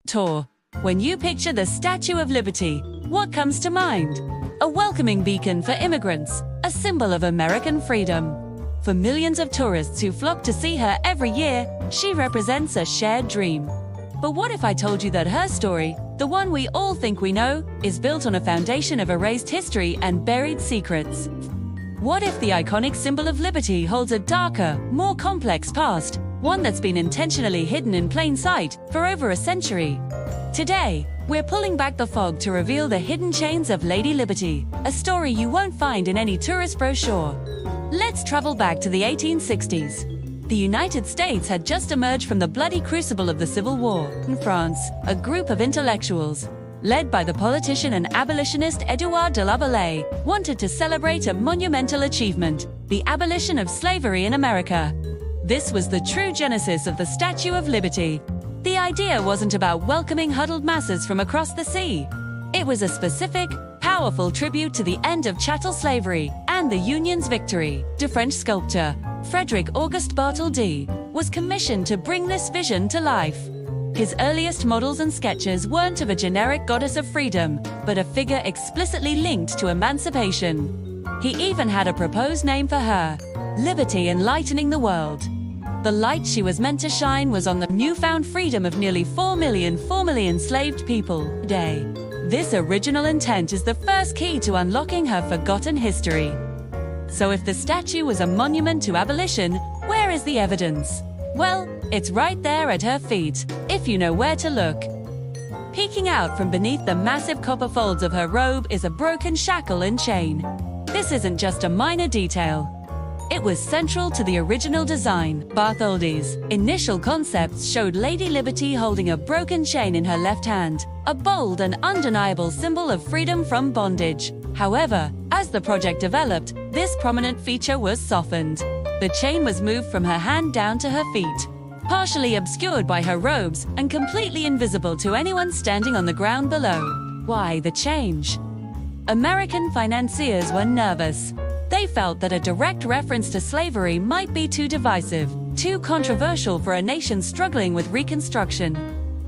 Tour. When you picture the Statue of Liberty, what comes to mind? A welcoming beacon for immigrants, a symbol of American freedom. For millions of tourists who flock to see her every year, she represents a shared dream. But what if I told you that her story, the one we all think we know, is built on a foundation of erased history and buried secrets? What if the iconic symbol of liberty holds a darker, more complex past, one that's been intentionally hidden in plain sight for over a century? Today, we're pulling back the fog to reveal the hidden chains of Lady Liberty, a story you won't find in any tourist brochure. Let's travel back to the 1860s. The United States had just emerged from the bloody crucible of the Civil War. In France, a group of intellectuals, led by the politician and abolitionist Édouard de la Bataye, wanted to celebrate a monumental achievement, the abolition of slavery in America. This was the true genesis of the Statue of Liberty. The idea wasn't about welcoming huddled masses from across the sea. It was a specific, powerful tribute to the end of chattel slavery and the Union's victory. The French sculptor, Frédéric Auguste Bartholdi, was commissioned to bring this vision to life. His earliest models and sketches weren't of a generic goddess of freedom, but a figure explicitly linked to emancipation. He even had a proposed name for her: Liberty Enlightening the World. The light she was meant to shine was on the newfound freedom of nearly 4 million formerly enslaved people today. This original intent is the first key to unlocking her forgotten history. So if the statue was a monument to abolition, where is the evidence? Well, it's right there at her feet, if you know where to look. Peeking out from beneath the massive copper folds of her robe is a broken shackle and chain. This isn't just a minor detail. It was central to the original design. Bartholdi's initial concepts showed Lady Liberty holding a broken chain in her left hand, a bold and undeniable symbol of freedom from bondage. However, as the project developed, this prominent feature was softened. The chain was moved from her hand down to her feet, partially obscured by her robes and completely invisible to anyone standing on the ground below. Why the change? American financiers were nervous. They felt that a direct reference to slavery might be too divisive, too controversial for a nation struggling with Reconstruction.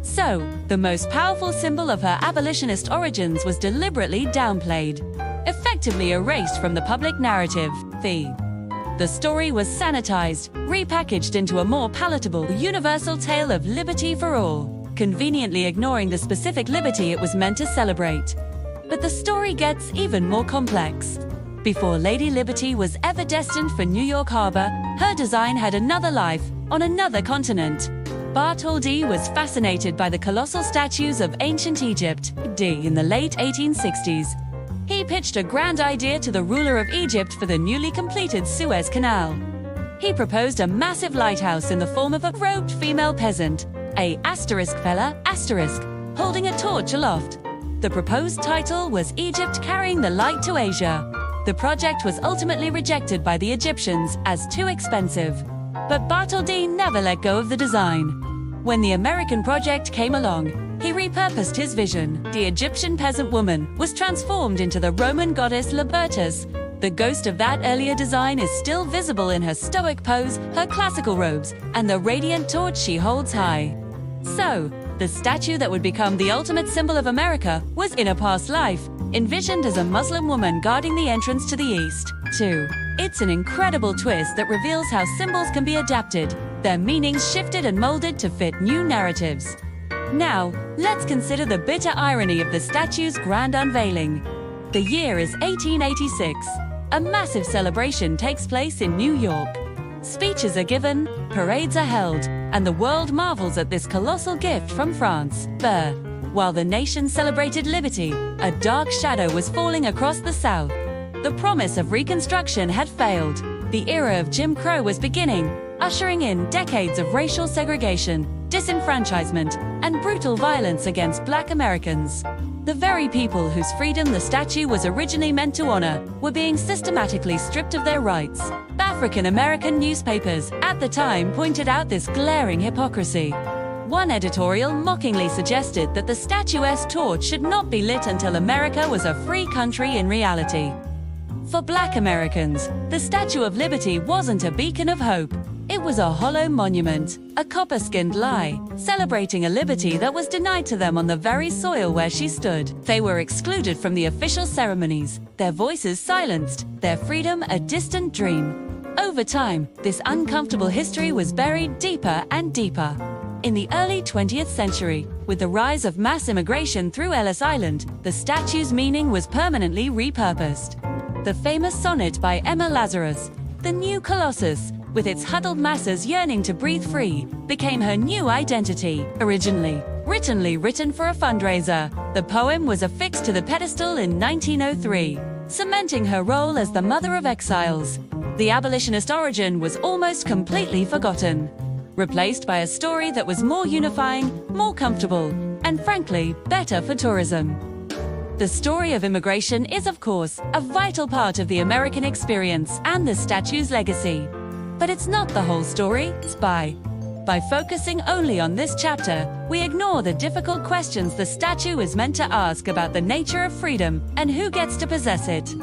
So, the most powerful symbol of her abolitionist origins was deliberately downplayed, effectively erased from the public narrative. The story was sanitized, repackaged into a more palatable, universal tale of liberty for all, conveniently ignoring the specific liberty it was meant to celebrate. But the story gets even more complex. Before Lady Liberty was ever destined for New York Harbor, her design had another life, on another continent. Bartholdi was fascinated by the colossal statues of ancient Egypt, in the late 1860s. He pitched a grand idea to the ruler of Egypt for the newly completed Suez Canal. He proposed a massive lighthouse in the form of a robed female peasant, fella, holding a torch aloft. The proposed title was Egypt Carrying the Light to Asia. The project was ultimately rejected by the Egyptians as too expensive. But Bartholdi never let go of the design. When the American project came along, he repurposed his vision. The Egyptian peasant woman was transformed into the Roman goddess Libertas. The ghost of that earlier design is still visible in her stoic pose, her classical robes, and the radiant torch she holds high. So, the statue that would become the ultimate symbol of America was, in a past life, envisioned as a Muslim woman guarding the entrance to the east. It's an incredible twist that reveals how symbols can be adapted, their meanings shifted and molded to fit new narratives. Now, let's consider the bitter irony of the statue's grand unveiling. The year is 1886. A massive celebration takes place in New York. Speeches are given, parades are held, and the world marvels at this colossal gift from France. While the nation celebrated liberty, a dark shadow was falling across the South. The promise of Reconstruction had failed. The era of Jim Crow was beginning, ushering in decades of racial segregation, disenfranchisement, and brutal violence against Black Americans. The very people whose freedom the statue was originally meant to honor were being systematically stripped of their rights. African American newspapers at the time pointed out this glaring hypocrisy. One editorial mockingly suggested that the statuesque torch should not be lit until America was a free country in reality. For Black Americans, the Statue of Liberty wasn't a beacon of hope. It was a hollow monument, a copper-skinned lie, celebrating a liberty that was denied to them on the very soil where she stood. They were excluded from the official ceremonies, their voices silenced, their freedom a distant dream. Over time, this uncomfortable history was buried deeper and deeper. In the early 20th century, with the rise of mass immigration through Ellis Island, the statue's meaning was permanently repurposed. The famous sonnet by Emma Lazarus, "The New Colossus," with its huddled masses yearning to breathe free, became her new identity. Originally written for a fundraiser, the poem was affixed to the pedestal in 1903, cementing her role as the mother of exiles. The abolitionist origin was almost completely forgotten, replaced by a story that was more unifying, more comfortable, and frankly, better for tourism. The story of immigration is, of course, a vital part of the American experience and the statue's legacy. But it's not the whole story. By focusing only on this chapter, we ignore the difficult questions the statue is meant to ask about the nature of freedom and who gets to possess it.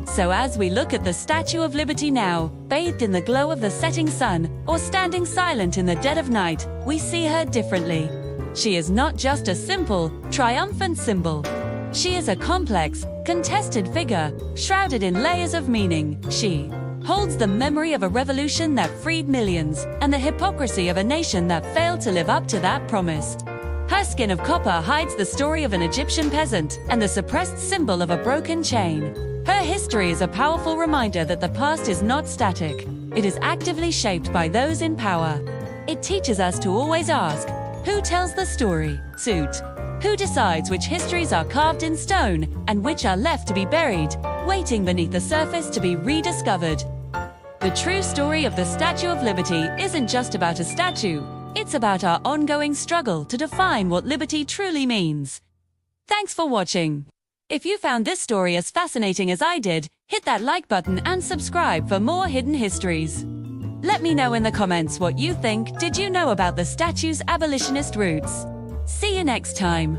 So as we look at the Statue of Liberty now, bathed in the glow of the setting sun, or standing silent in the dead of night, we see her differently. She is not just a simple, triumphant symbol. She is a complex, contested figure, shrouded in layers of meaning. She holds the memory of a revolution that freed millions, and the hypocrisy of a nation that failed to live up to that promise. Her skin of copper hides the story of an Egyptian peasant, and the suppressed symbol of a broken chain. Her history is a powerful reminder that the past is not static. It is actively shaped by those in power. It teaches us to always ask, who tells the story? Who decides which histories are carved in stone and which are left to be buried, waiting beneath the surface to be rediscovered? The true story of the Statue of Liberty isn't just about a statue, it's about our ongoing struggle to define what liberty truly means. Thanks for watching. If you found this story as fascinating as I did, hit that like button and subscribe for more hidden histories. Let me know in the comments what you think. Did you know about the statue's abolitionist roots? See you next time.